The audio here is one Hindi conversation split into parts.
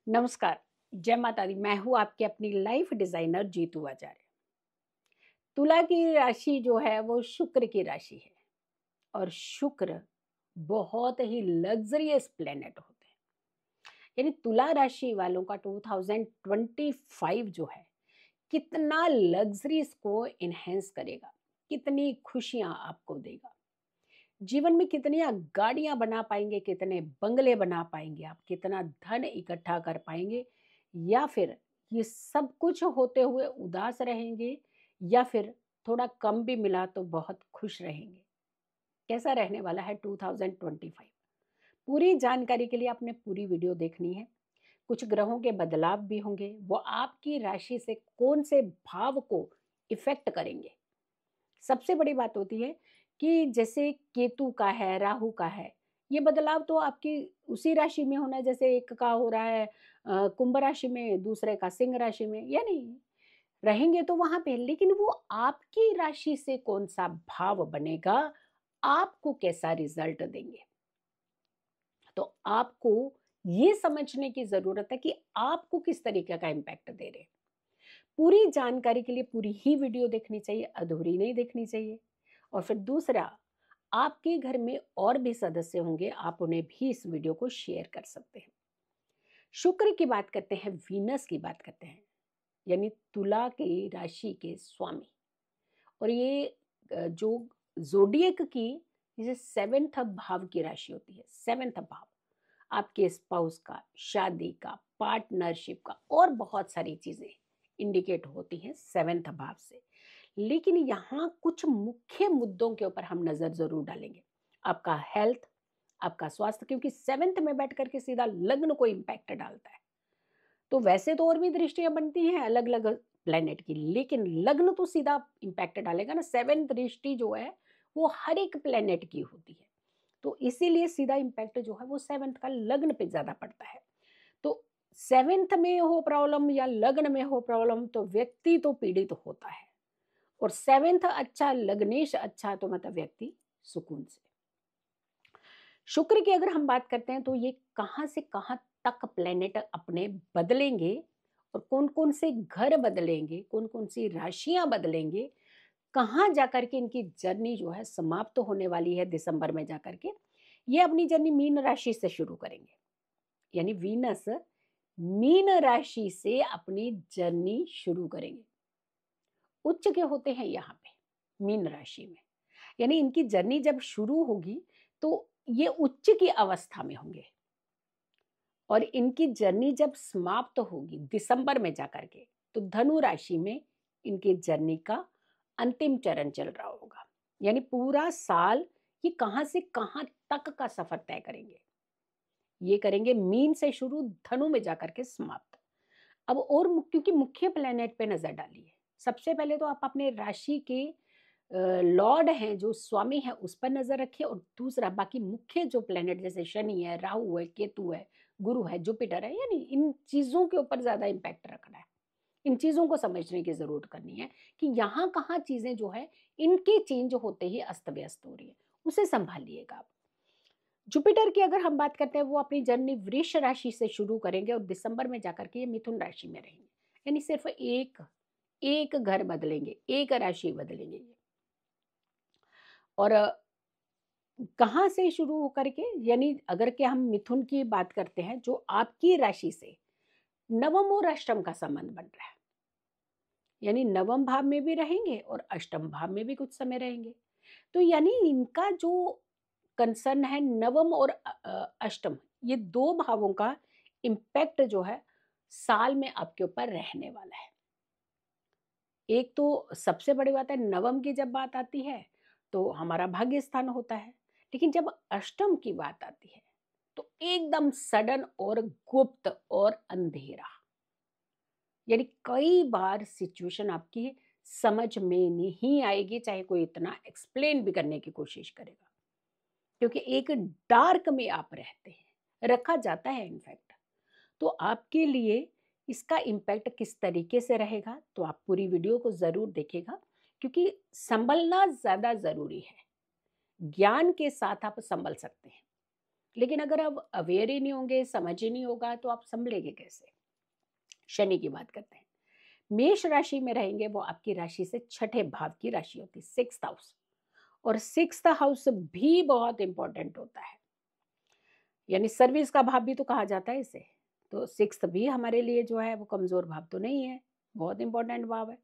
नमस्कार। जय माता दी। मैं हूँ आपकी अपनी लाइफ डिजाइनर जीतू आचार्य। तुला की राशि जो है वो शुक्र की राशि है और शुक्र बहुत ही लग्जरियस प्लेनेट होते हैं। यानी तुला राशि वालों का 2025 जो है कितना लग्जरीज को इनहेंस करेगा, कितनी खुशियां आपको देगा, जीवन में कितनी आप गाड़ियां बना पाएंगे, कितने बंगले बना पाएंगे, आप कितना धन इकट्ठा कर पाएंगे, या फिर ये सब कुछ होते हुए उदास रहेंगे, या फिर थोड़ा कम भी मिला तो बहुत खुश रहेंगे। कैसा रहने वाला है 2025? पूरी जानकारी के लिए आपने पूरी वीडियो देखनी है। कुछ ग्रहों के बदलाव भी होंगे, वो आपकी राशि से कौन से भाव को इफेक्ट करेंगे। सबसे बड़ी बात होती है कि जैसे केतु का है, राहु का है, ये बदलाव तो आपकी उसी राशि में होना है। जैसे एक का हो रहा है कुंभ राशि में, दूसरे का सिंह राशि में, या नहीं रहेंगे तो वहां पे, लेकिन वो आपकी राशि से कौन सा भाव बनेगा, आपको कैसा रिजल्ट देंगे। तो आपको ये समझने की जरूरत है कि आपको किस तरीके का इम्पैक्ट दे रहे हैं। पूरी जानकारी के लिए पूरी ही वीडियो देखनी चाहिए, अधूरी नहीं देखनी चाहिए। और फिर दूसरा, आपके घर में और भी सदस्य होंगे, आप उन्हें भी इस वीडियो को शेयर कर सकते हैं। शुक्र की बात करते हैं, वीनस की बात करते हैं, यानी तुला के राशि के स्वामी। और ये जो जोडियक की जैसे सेवेंथ भाव की राशि होती है, सेवेंथ भाव आपके स्पाउस का, शादी का, पार्टनरशिप का और बहुत सारी चीजें इंडिकेट होती हैं सेवेंथ भाव से। लेकिन यहाँ कुछ मुख्य मुद्दों के ऊपर हम नजर जरूर डालेंगे। आपका हेल्थ, आपका स्वास्थ्य, क्योंकि सेवेंथ में बैठ करके सीधा लग्न को इम्पैक्ट डालता है। तो वैसे तो और भी दृष्टियां बनती हैं अलग अलग प्लेनेट की, लेकिन लग्न तो सीधा इम्पैक्ट डालेगा ना। सेवेंथ दृष्टि जो है वो हर एक प्लेनेट की होती है, तो इसीलिए सीधा इम्पैक्ट जो है वो सेवेंथ का लग्न पे ज्यादा पड़ता है। तो सेवेंथ में हो प्रॉब्लम या लग्न में हो प्रॉब्लम तो व्यक्ति तो पीड़ित होता है। और सेवेंथ अच्छा, लग्नेश अच्छा, तो मतलब व्यक्ति सुकून से। शुक्र की अगर हम बात करते हैं तो ये कहाँ से कहाँ तक प्लेनेट अपने बदलेंगे और कौन कौन से घर बदलेंगे, कौन कौन सी राशियां बदलेंगे, कहाँ जाकर के इनकी जर्नी जो है समाप्त तो होने वाली है दिसंबर में जाकर के। ये अपनी जर्नी मीन राशि से शुरू करेंगे, यानी वीनस मीन राशि से अपनी जर्नी शुरू करेंगे। उच्च के होते हैं यहाँ पे मीन राशि में, यानी इनकी जर्नी जब शुरू होगी तो ये उच्च की अवस्था में होंगे, और इनकी जर्नी जब समाप्त होगी दिसंबर में जाकर के, तो धनु राशि में इनकी जर्नी का अंतिम चरण चल रहा होगा। यानी पूरा साल ये कहां से कहां तक का सफर तय करेंगे। ये करेंगे मीन से शुरू, धनु में जाकर के समाप्त। अब और क्योंकि मुख्य प्लेनेट पे नजर डालिए, सबसे पहले तो आप अपने राशि के लॉर्ड हैं, जो स्वामी है, उस पर नजर रखिए। और दूसरा बाकी मुख्य जो प्लेनेट जैसे शनि है, राहु है, केतु है, गुरु है, जुपिटर है, यानी इन चीजों के ऊपर ज्यादा इम्पैक्ट रखना है। इन चीजों को समझने की जरूरत करनी है कि यहाँ कहाँ चीजें जो है इनके चेंज होते ही अस्त व्यस्त हो रही है, उसे संभालिएगा आप। जुपिटर की अगर हम बात करते हैं, वो अपनी जर्नी वृष राशि से शुरू करेंगे और दिसंबर में जाकर के ये मिथुन राशि में रहेंगे। यानी सिर्फ एक एक घर बदलेंगे, एक राशि बदलेंगे ये। और कहाँ से शुरू होकर के, यानी अगर के हम मिथुन की बात करते हैं, जो आपकी राशि से नवम और अष्टम का संबंध बन रहा है, यानी नवम भाव में भी रहेंगे और अष्टम भाव में भी कुछ समय रहेंगे। तो यानी इनका जो कंसर्न है नवम और अष्टम, ये दो भावों का इम्पैक्ट जो है साल में आपके ऊपर रहने वाला है। एक तो सबसे बड़ी बात है, नवम की जब बात आती है तो हमारा भाग्य स्थान होता है, लेकिन जब अष्टम की बात आती है तो एकदम सडन और गुप्त और अंधेरा। यानी कई बार सिचुएशन आपकी समझ में नहीं आएगी, चाहे कोई इतना एक्सप्लेन भी करने की कोशिश करेगा, क्योंकि एक डार्क में आप रहते हैं, रखा जाता है इनफैक्ट। तो आपके लिए इसका इम्पैक्ट किस तरीके से रहेगा, तो आप पूरी वीडियो को जरूर देखिएगा, क्योंकि संभलना ज्यादा जरूरी है। ज्ञान के साथ आप संभल सकते हैं, लेकिन अगर आप अवेयर ही नहीं होंगे, समझ ही नहीं होगा, तो आप संभलेंगे कैसे। शनि की बात करते हैं, मेष राशि में रहेंगे, वो आपकी राशि से छठे भाव की राशि होती है, 6th हाउस। और 6th हाउस भी बहुत इंपॉर्टेंट होता है, यानी सर्विस का भाव भी तो कहा जाता है इसे। तो 6th भी हमारे लिए जो है वो कमजोर भाव तो नहीं है, बहुत इंपॉर्टेंट भाव है।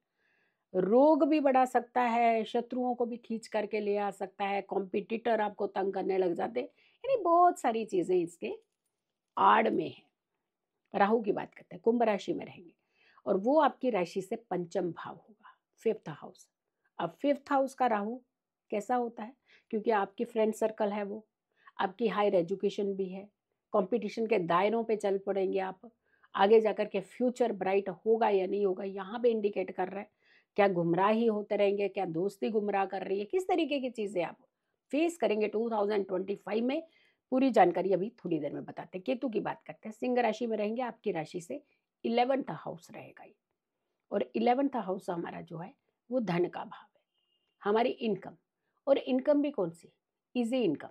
रोग भी बढ़ा सकता है, शत्रुओं को भी खींच करके ले आ सकता है, कॉम्पिटिटर आपको तंग करने लग जाते, यानी बहुत सारी चीजें इसके आड़ में है। राहु की बात करते हैं, कुंभ राशि में रहेंगे और वो आपकी राशि से पंचम भाव होगा, 5th हाउस। अब 5th हाउस का राहु कैसा होता है, क्योंकि आपकी फ्रेंड सर्कल है, वो आपकी हायर एजुकेशन भी है, कंपटीशन के दायरों पे चल पड़ेंगे आप, आगे जाकर के फ्यूचर ब्राइट होगा या नहीं होगा, यहाँ पे इंडिकेट कर रहा है। क्या गुमराही होते रहेंगे, क्या दोस्ती गुमराह कर रही है, किस तरीके की चीज़ें आप फेस करेंगे 2025 में, पूरी जानकारी अभी थोड़ी देर में बताते हैं। केतु की बात करते हैं, सिंह राशि में रहेंगे, आपकी राशि से 11th हाउस रहेगा ये। और 11th हाउस हमारा जो है वो धन का भाव है, हमारी इनकम। और इनकम भी कौन सी, इजी इनकम,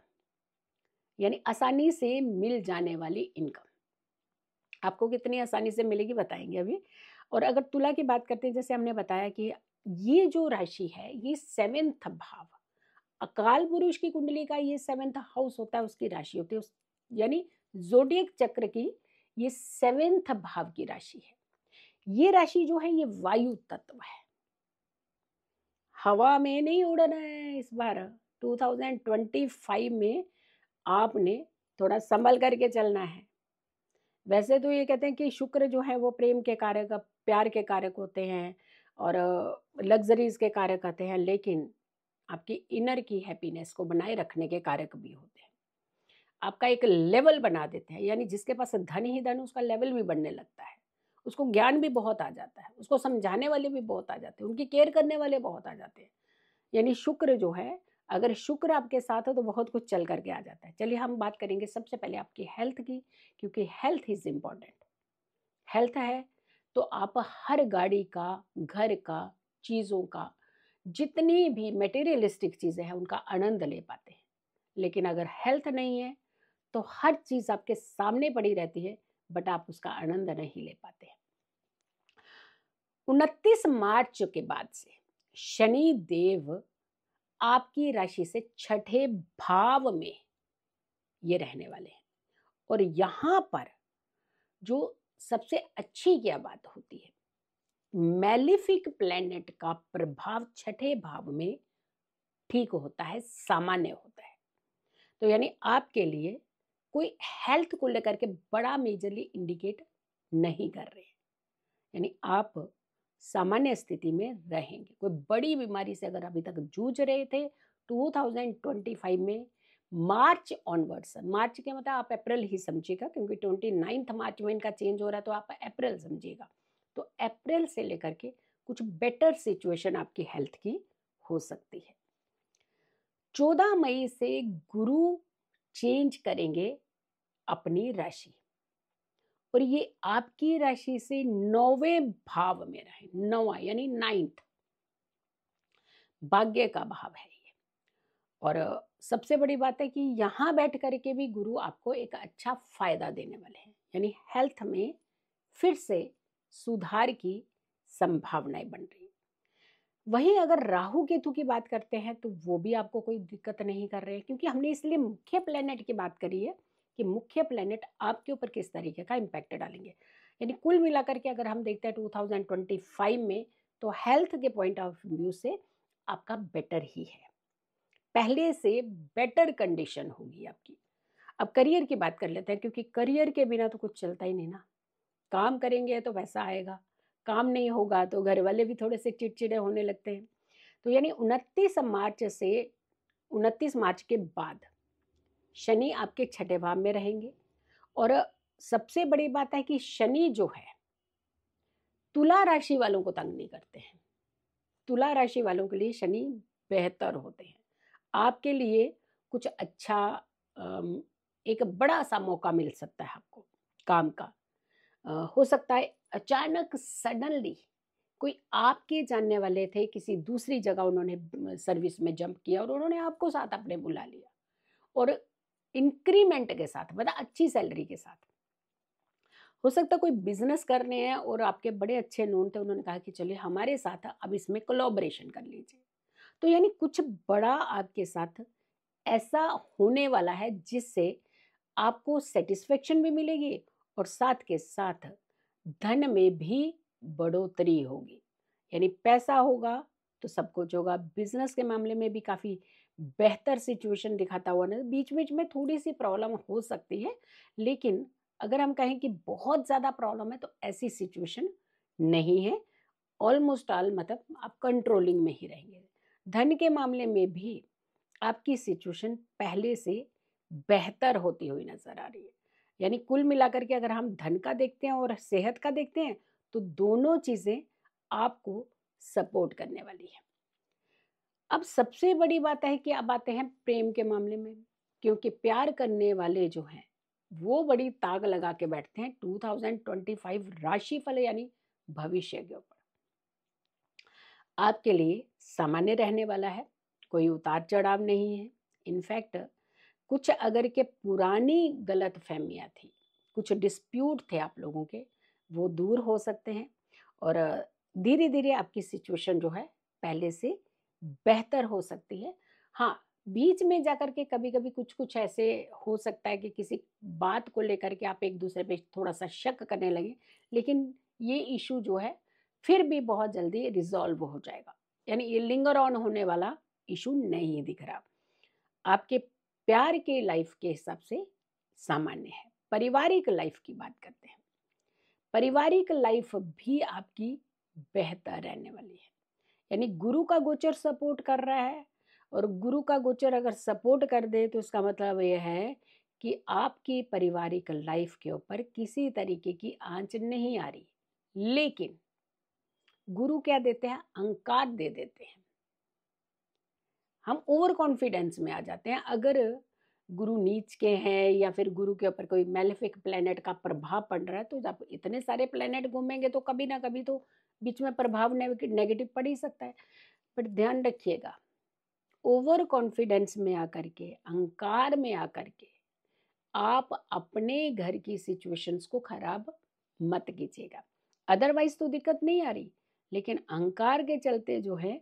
यानी आसानी से मिल जाने वाली इनकम। आपको कितनी आसानी से मिलेगी बताएंगे अभी। और अगर तुला की बात करते हैं, जैसे हमने बताया कि ये जो राशि है ये 7th भाव, अकाल पुरुष की कुंडली का ये 7th हाउस होता है, उसकी राशि होती है, यानी जोडियक चक्र की ये 7th भाव की राशि है। ये राशि जो है ये वायु तत्व है, हवा में नहीं उड़ना है इस बार। 2025 में आपने थोड़ा संभल करके चलना है। वैसे तो ये कहते हैं कि शुक्र जो है वो प्रेम के कारक, प्यार के कारक होते हैं और लग्जरीज के कारक होते हैं, लेकिन आपकी इनर की हैप्पीनेस को बनाए रखने के कारक भी होते हैं। आपका एक लेवल बना देते हैं, यानी जिसके पास धन ही धन, उसका लेवल भी बढ़ने लगता है, उसको ज्ञान भी बहुत आ जाता है, उसको समझाने वाले भी बहुत आ जाते हैं, उनकी केयर करने वाले बहुत आ जाते हैं। यानी शुक्र जो है, अगर शुक्र आपके साथ है तो बहुत कुछ चल करके आ जाता है। चलिए हम बात करेंगे सबसे पहले आपकी हेल्थ की, क्योंकि हेल्थ इज इम्पॉर्टेंट। हेल्थ है तो आप हर गाड़ी का, घर का, चीज़ों का, जितनी भी मटेरियलिस्टिक चीज़ें हैं उनका आनंद ले पाते हैं। लेकिन अगर हेल्थ नहीं है तो हर चीज़ आपके सामने पड़ी रहती है, बट आप उसका आनंद नहीं ले पाते हैं। 29 मार्च के बाद से शनि देव आपकी राशि से छठे भाव में ये रहने वाले हैं। और यहां पर जो सबसे अच्छी क्या बात होती है, मैलिफिक प्लैनेट का प्रभाव छठे भाव में ठीक होता है, सामान्य होता है। तो यानी आपके लिए कोई हेल्थ को लेकर के बड़ा मेजरली इंडिकेट नहीं कर रहे हैं, यानी आप सामान्य स्थिति में रहेंगे। कोई बड़ी बीमारी से अगर अभी तक जूझ रहे थे 2025 में, मार्च ऑनवर्ड्स, मार्च के मतलब आप अप्रैल ही समझिएगा, क्योंकि 29 मार्च में इनका चेंज हो रहा है, तो आप अप्रैल समझिएगा। तो अप्रैल से लेकर के कुछ बेटर सिचुएशन आपकी हेल्थ की हो सकती है। 14 मई से गुरु चेंज करेंगे अपनी राशि, और ये आपकी राशि से 9वें भाव में रहे, 9वां यानी 9th, भाग्य का भाव है ये। और सबसे बड़ी बात है कि यहाँ बैठ करके भी गुरु आपको एक अच्छा फायदा देने वाले हैं, यानी हेल्थ में फिर से सुधार की संभावनाएं बन रही है। वहीं अगर राहु केतु की बात करते हैं तो वो भी आपको कोई दिक्कत नहीं कर रहे हैं, क्योंकि हमने इसलिए मुख्य प्लेनेट की बात करी है कि मुख्य प्लेनेट आपके ऊपर किस तरीके का इम्पैक्ट डालेंगे। यानी कुल मिलाकर के अगर हम देखते हैं 2025 में, तो हेल्थ के पॉइंट ऑफ व्यू से आपका बेटर ही है, पहले से बेटर कंडीशन होगी आपकी। अब करियर की बात कर लेते हैं, क्योंकि करियर के बिना तो कुछ चलता ही नहीं ना। काम करेंगे तो पैसा आएगा, काम नहीं होगा तो घर वाले भी थोड़े से चिड़चिड़े होने लगते हैं। तो यानी 29 मार्च के बाद शनि आपके छठे भाव में रहेंगे। और सबसे बड़ी बात है कि शनि जो है तुला राशि वालों को तंग नहीं करते हैं। तुला राशि वालों के लिए शनि बेहतर होते हैं, आपके लिए कुछ अच्छा, एक बड़ा सा मौका मिल सकता है आपको काम का। हो सकता है अचानक सडनली कोई आपके जानने वाले थे, किसी दूसरी जगह उन्होंने सर्विस में जंप किया और उन्होंने आपको साथ अपने बुला लिया, और इंक्रीमेंट के साथ, मतलब अच्छी सैलरी के साथ। हो सकता है कोई बिजनेस कर रहे हैं और आपके बड़े अच्छे नोन थे, उन्होंने कहा कि चलिए हमारे साथ अब इसमें कोलैबोरेशन कर लीजिए। तो यानी कुछ बड़ा आपके साथ ऐसा होने वाला है जिससे आपको सेटिस्फेक्शन भी मिलेगी और साथ के साथ धन में भी बढ़ोतरी होगी। यानी पैसा होगा तो सब कुछ होगा। बिजनेस के मामले में भी काफ़ी बेहतर सिचुएशन दिखाता हुआ ना, बीच बीच में थोड़ी सी प्रॉब्लम हो सकती है, लेकिन अगर हम कहें कि बहुत ज़्यादा प्रॉब्लम है तो ऐसी सिचुएशन नहीं है। ऑलमोस्ट ऑल मतलब आप कंट्रोलिंग में ही रहेंगे। धन के मामले में भी आपकी सिचुएशन पहले से बेहतर होती हुई नजर आ रही है। यानी कुल मिलाकर के अगर हम धन का देखते हैं और सेहत का देखते हैं तो दोनों चीजें आपको सपोर्ट करने वाली है। अब सबसे बड़ी बात है कि अब आते हैं प्रेम के मामले में, क्योंकि प्यार करने वाले जो हैं वो बड़ी ताक लगा के बैठते हैं 2025 राशिफल यानी भविष्य के ऊपर। आपके लिए सामान्य रहने वाला है, कोई उतार चढ़ाव नहीं है। इनफैक्ट कुछ अगर के पुरानी गलत फहमियाँ थी, कुछ डिस्प्यूट थे आप लोगों के, वो दूर हो सकते हैं और धीरे धीरे आपकी सिचुएशन जो है पहले से बेहतर हो सकती है। हाँ, बीच में जाकर के कभी कभी कुछ कुछ ऐसे हो सकता है कि किसी बात को लेकर के आप एक दूसरे पे थोड़ा सा शक करने लगे, लेकिन ये इशू जो है फिर भी बहुत जल्दी रिजॉल्व हो जाएगा। यानी ये लिंगर ऑन होने वाला इशू नहीं दिख रहा। आपके प्यार के लाइफ के हिसाब से सामान्य है। पारिवारिक लाइफ की बात करते हैं। पारिवारिक लाइफ भी आपकी बेहतर रहने वाली है। यानी गुरु का गोचर सपोर्ट कर रहा है, और गुरु का गोचर अगर सपोर्ट कर दे तो इसका मतलब यह है कि आपकी पारिवारिक लाइफ के ऊपर किसी तरीके की आंच नहीं आ रही। लेकिन गुरु क्या देते हैं? अहंकार दे देते हैं। हम ओवर कॉन्फिडेंस में आ जाते हैं। अगर गुरु नीच के हैं या फिर गुरु के ऊपर कोई मेलेफिक प्लेनेट का प्रभाव पड़ रहा है, तो जब इतने सारे प्लेनेट घूमेंगे तो कभी ना कभी तो बीच में प्रभाव नेगेटिव पड़ ही सकता है। बट ध्यान रखिएगा, ओवर कॉन्फिडेंस में आकर के, अहंकार में आकर के आप अपने घर की सिचुएशंस को खराब मत कीजिएगा। अदरवाइज तो दिक्कत नहीं आ रही, लेकिन अहंकार के चलते जो है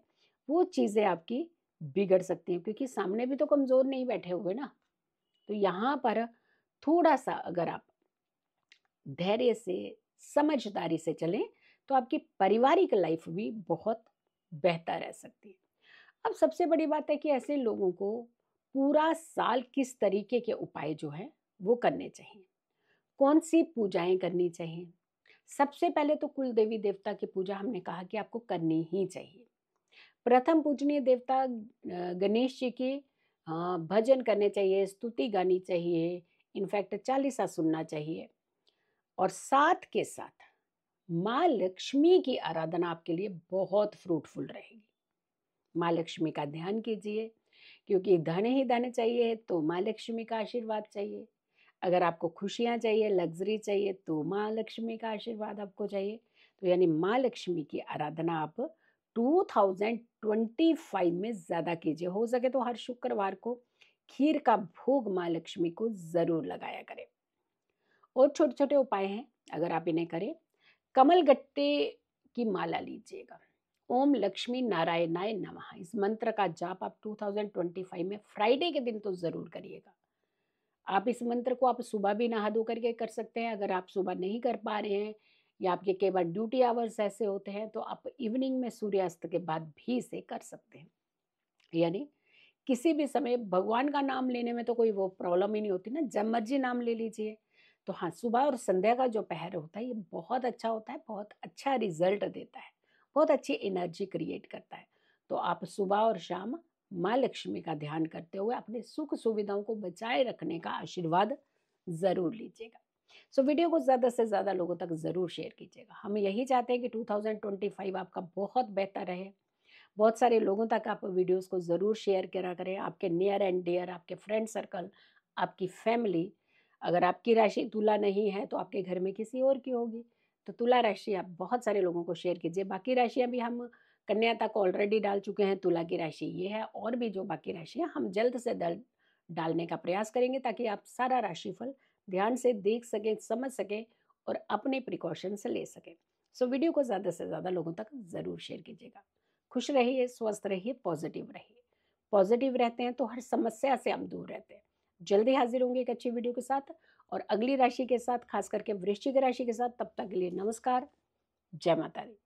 वो चीज़ें आपकी बिगड़ सकती हैं, क्योंकि सामने भी तो कमज़ोर नहीं बैठे हुए ना। तो यहाँ पर थोड़ा सा अगर आप धैर्य से, समझदारी से चलें तो आपकी पारिवारिक लाइफ भी बहुत बेहतर रह सकती है। अब सबसे बड़ी बात है कि ऐसे लोगों को पूरा साल किस तरीके के उपाय जो है वो करने चाहिए, कौन सी पूजाएं करनी चाहिए। सबसे पहले तो कुल देवी देवता की पूजा हमने कहा कि आपको करनी ही चाहिए। प्रथम पूजनीय देवता गणेश जी के भजन करने चाहिए, स्तुति गानी चाहिए, इनफैक्ट चालीसा सुनना चाहिए। और साथ के साथ माँ लक्ष्मी की आराधना आपके लिए बहुत फ्रूटफुल रहेगी। माँ लक्ष्मी का ध्यान कीजिए, क्योंकि धन ही धन चाहिए तो माँ लक्ष्मी का आशीर्वाद चाहिए। अगर आपको खुशियाँ चाहिए, लग्जरी चाहिए, तो माँ लक्ष्मी का आशीर्वाद आपको चाहिए। तो यानी माँ लक्ष्मी की आराधना आप 2025 में ज़्यादा कीजिए। हो सके तो हर शुक्रवार को खीर का भोग माँ लक्ष्मी को ज़रूर लगाया करें। और छोटे छोटे उपाय हैं, अगर आप इन्हें करें। कमल गट्टे की माला लीजिएगा। ओम लक्ष्मी नारायणाय नमः, इस मंत्र का जाप आप 2025 में फ्राइडे के दिन तो ज़रूर करिएगा। आप इस मंत्र को आप सुबह भी नहा धो करके कर सकते हैं। अगर आप सुबह नहीं कर पा रहे हैं या आपके कई बार ड्यूटी आवर्स ऐसे होते हैं, तो आप इवनिंग में सूर्यास्त के बाद भी इसे कर सकते हैं। यानी किसी भी समय भगवान का नाम लेने में तो कोई वो प्रॉब्लम ही नहीं होती ना, जब मर्जी नाम ले लीजिए। तो हाँ, सुबह और संध्या का जो पहर होता है ये बहुत अच्छा होता है, बहुत अच्छा रिजल्ट देता है, बहुत अच्छी एनर्जी क्रिएट करता है। तो आप सुबह और शाम माँ लक्ष्मी का ध्यान करते हुए अपने सुख सुविधाओं को बचाए रखने का आशीर्वाद ज़रूर लीजिएगा। सो वीडियो को ज़्यादा से ज़्यादा लोगों तक ज़रूर शेयर कीजिएगा। हम यही चाहते हैं कि 2025 आपका बहुत बेहतर रहे। बहुत सारे लोगों तक आप वीडियोस को ज़रूर शेयर करा करें, आपके नियर एंड डियर, आपके फ्रेंड सर्कल, आपकी फैमिली। अगर आपकी राशि तुला नहीं है तो आपके घर में किसी और की होगी, तो तुला राशि आप बहुत सारे लोगों को शेयर कीजिए। बाकी राशियाँ भी हम कन्या तक ऑलरेडी डाल चुके हैं, तुला की राशि ये है, और भी जो बाकी राशि है हम जल्द से जल्द डालने का प्रयास करेंगे ताकि आप सारा राशिफल ध्यान से देख सकें, समझ सकें और अपने प्रिकॉशंस ले सकें। सो वीडियो को ज़्यादा से ज़्यादा लोगों तक ज़रूर शेयर कीजिएगा। खुश रहिए, स्वस्थ रहिए, पॉजिटिव रहिए। पॉजिटिव रहते हैं तो हर समस्या से हम दूर रहते हैं। जल्दी हाजिर होंगे एक अच्छी वीडियो के साथ और अगली राशि के साथ, खास करके वृश्चिक राशि के साथ। तब तक के लिए नमस्कार, जय माता दी।